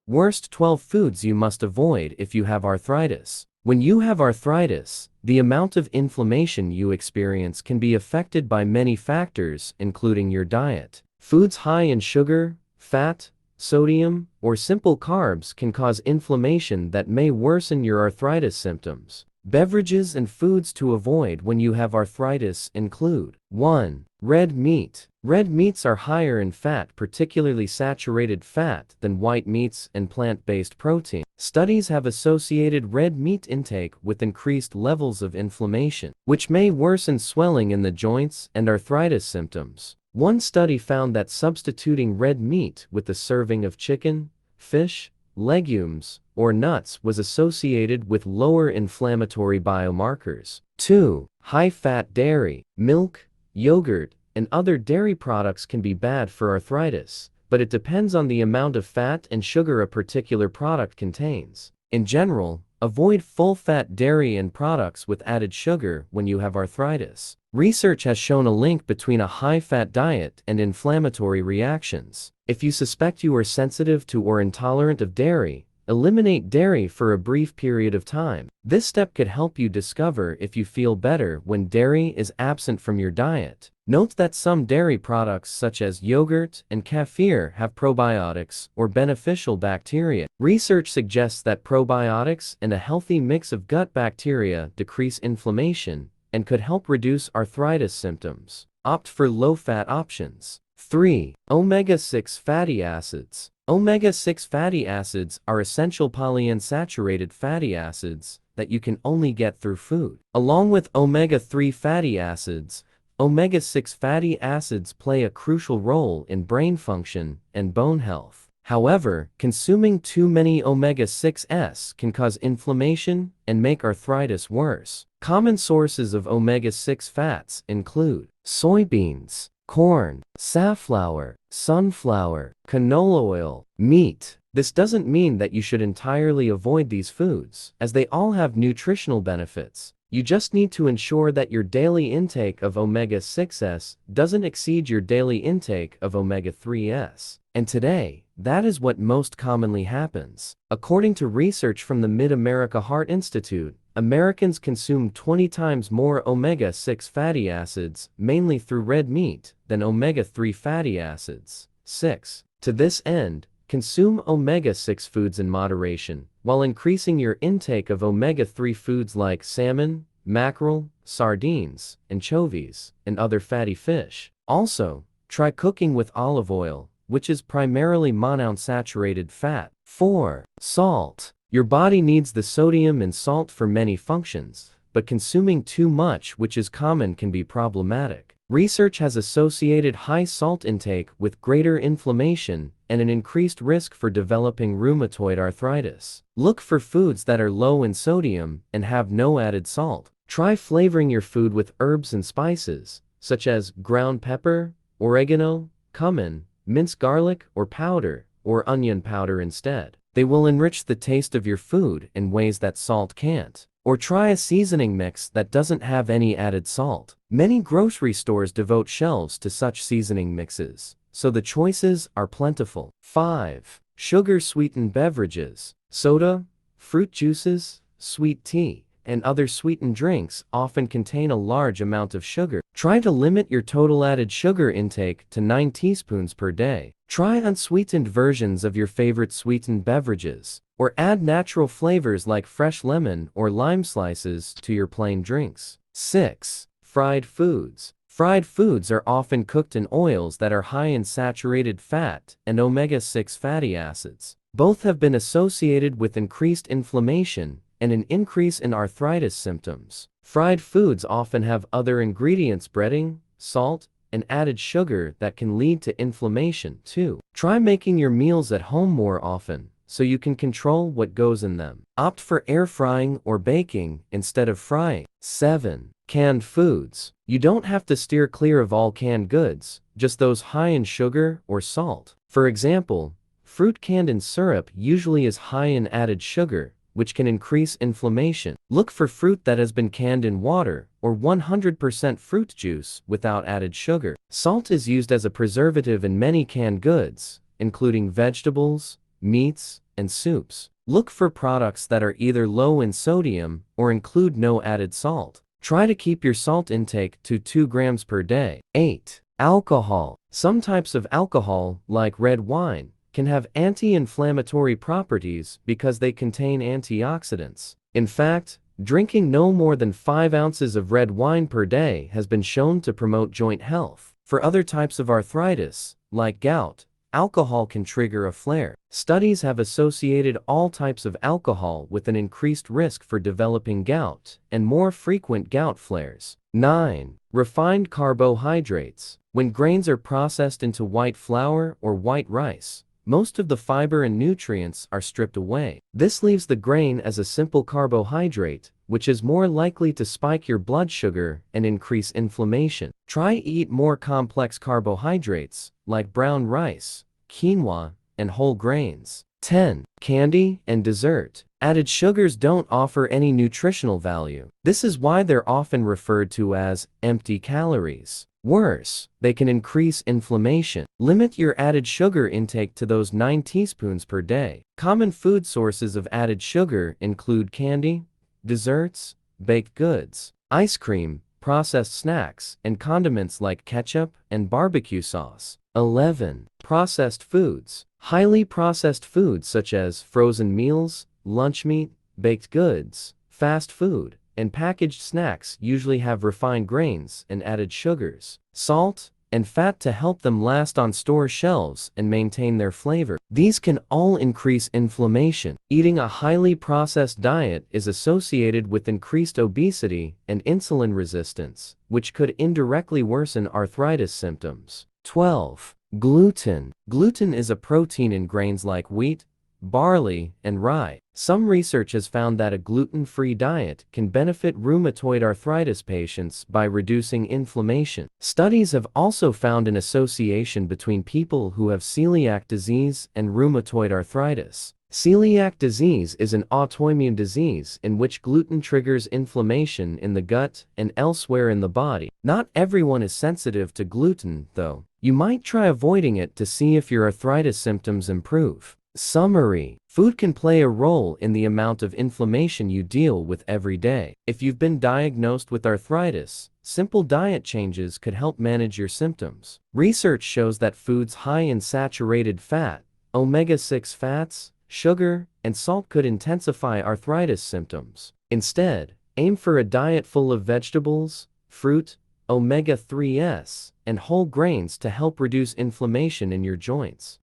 Worst 12 foods you must avoid if you have arthritis. When you have arthritis, the amount of inflammation you experience can be affected by many factors, including your diet. Foods high in sugar, fat, sodium, or simple carbs can cause inflammation that may worsen your arthritis symptoms. Beverages and foods to avoid when you have arthritis include 1. Red meat. Red meats are higher in fat, particularly saturated fat, than white meats and plant-based protein. Studies have associated red meat intake with increased levels of inflammation, which may worsen swelling in the joints and arthritis symptoms. One study found that substituting red meat with a serving of chicken, fish, legumes, or nuts was associated with lower inflammatory biomarkers. 2. High-fat dairy. Milk, yogurt, and other dairy products can be bad for arthritis, but it depends on the amount of fat and sugar a particular product contains. In general, avoid full-fat dairy and products with added sugar when you have arthritis. Research has shown a link between a high-fat diet and inflammatory reactions. If you suspect you are sensitive to or intolerant of dairy, eliminate dairy for a brief period of time. This step could help you discover if you feel better when dairy is absent from your diet. Note that some dairy products such as yogurt and kefir have probiotics or beneficial bacteria. Research suggests that probiotics and a healthy mix of gut bacteria decrease inflammation and could help reduce arthritis symptoms. Opt for low-fat options. 3. Omega-6 fatty acids. Omega-6 fatty acids are essential polyunsaturated fatty acids that you can only get through food. Along with omega-3 fatty acids, omega-6 fatty acids play a crucial role in brain function and bone health. However, consuming too many omega-6s can cause inflammation and make arthritis worse. Common sources of omega-6 fats include soybeans, corn, safflower, sunflower, canola oil, meat. This doesn't mean that you should entirely avoid these foods, as they all have nutritional benefits. You just need to ensure that your daily intake of omega-6s doesn't exceed your daily intake of omega-3s. And today, that is what most commonly happens. According to research from the Mid-America Heart Institute, Americans consume 20 times more omega-6 fatty acids, mainly through red meat, than omega-3 fatty acids. 6. To this end, consume omega-6 foods in moderation, while increasing your intake of omega-3 foods like salmon, mackerel, sardines, anchovies, and other fatty fish. Also, try cooking with olive oil, which is primarily monounsaturated fat. 4. Salt. Your body needs the sodium and salt for many functions, but consuming too much, which is common, can be problematic. Research has associated high salt intake with greater inflammation and an increased risk for developing rheumatoid arthritis. Look for foods that are low in sodium and have no added salt. Try flavoring your food with herbs and spices, such as ground pepper, oregano, cumin, minced garlic or powder, or onion powder instead. They will enrich the taste of your food in ways that salt can't. Or try a seasoning mix that doesn't have any added salt. Many grocery stores devote shelves to such seasoning mixes, so the choices are plentiful. 5. Sugar-sweetened beverages. Soda, fruit juices, sweet tea, and other sweetened drinks often contain a large amount of sugar. Try to limit your total added sugar intake to 9 teaspoons per day. Try unsweetened versions of your favorite sweetened beverages, or add natural flavors like fresh lemon or lime slices to your plain drinks. 6. Fried foods. Fried foods are often cooked in oils that are high in saturated fat and omega-6 fatty acids. Both have been associated with increased inflammation and an increase in arthritis symptoms. Fried foods often have other ingredients, breading, salt, and added sugar that can lead to inflammation too. Try making your meals at home more often, so you can control what goes in them. Opt for air frying or baking instead of frying. 7. Canned foods. You don't have to steer clear of all canned goods, just those high in sugar or salt. For example, fruit canned in syrup usually is high in added sugar, which can increase inflammation. Look for fruit that has been canned in water or 100% fruit juice without added sugar. Salt is used as a preservative in many canned goods, including vegetables, meats, and soups. Look for products that are either low in sodium or include no added salt. Try to keep your salt intake to 2 grams per day. 8. Alcohol. Some types of alcohol, like red wine, can have anti-inflammatory properties because they contain antioxidants. In fact, drinking no more than 5 ounces of red wine per day has been shown to promote joint health. For other types of arthritis, like gout, alcohol can trigger a flare. Studies have associated all types of alcohol with an increased risk for developing gout and more frequent gout flares. 9. Refined carbohydrates. When grains are processed into white flour or white rice, most of the fiber and nutrients are stripped away. This leaves the grain as a simple carbohydrate, which is more likely to spike your blood sugar and increase inflammation. Try eat more complex carbohydrates, like brown rice, quinoa, and whole grains. 10. Candy and dessert. Added sugars don't offer any nutritional value. This is why they're often referred to as empty calories. Worse, they can increase inflammation. Limit your added sugar intake to those 9 teaspoons per day. Common food sources of added sugar include candy, desserts, baked goods, ice cream, processed snacks, and condiments like ketchup and barbecue sauce. 11. Processed foods. Highly processed foods such as frozen meals, lunch meat, baked goods, fast food, and packaged snacks usually have refined grains and added sugars, salt, and fat to help them last on store shelves and maintain their flavor. These can all increase inflammation. Eating a highly processed diet is associated with increased obesity and insulin resistance, which could indirectly worsen arthritis symptoms. 12. Gluten. Gluten is a protein in grains like wheat, barley, and rye. Some research has found that a gluten-free diet can benefit rheumatoid arthritis patients by reducing inflammation. Studies have also found an association between people who have celiac disease and rheumatoid arthritis. Celiac disease is an autoimmune disease in which gluten triggers inflammation in the gut and elsewhere in the body. Not everyone is sensitive to gluten, though. You might try avoiding it to see if your arthritis symptoms improve. Summary. Food can play a role in the amount of inflammation you deal with every day. If you've been diagnosed with arthritis, simple diet changes could help manage your symptoms. Research shows that foods high in saturated fat, omega-6 fats, sugar, and salt could intensify arthritis symptoms. Instead, aim for a diet full of vegetables, fruit, omega-3s, and whole grains to help reduce inflammation in your joints.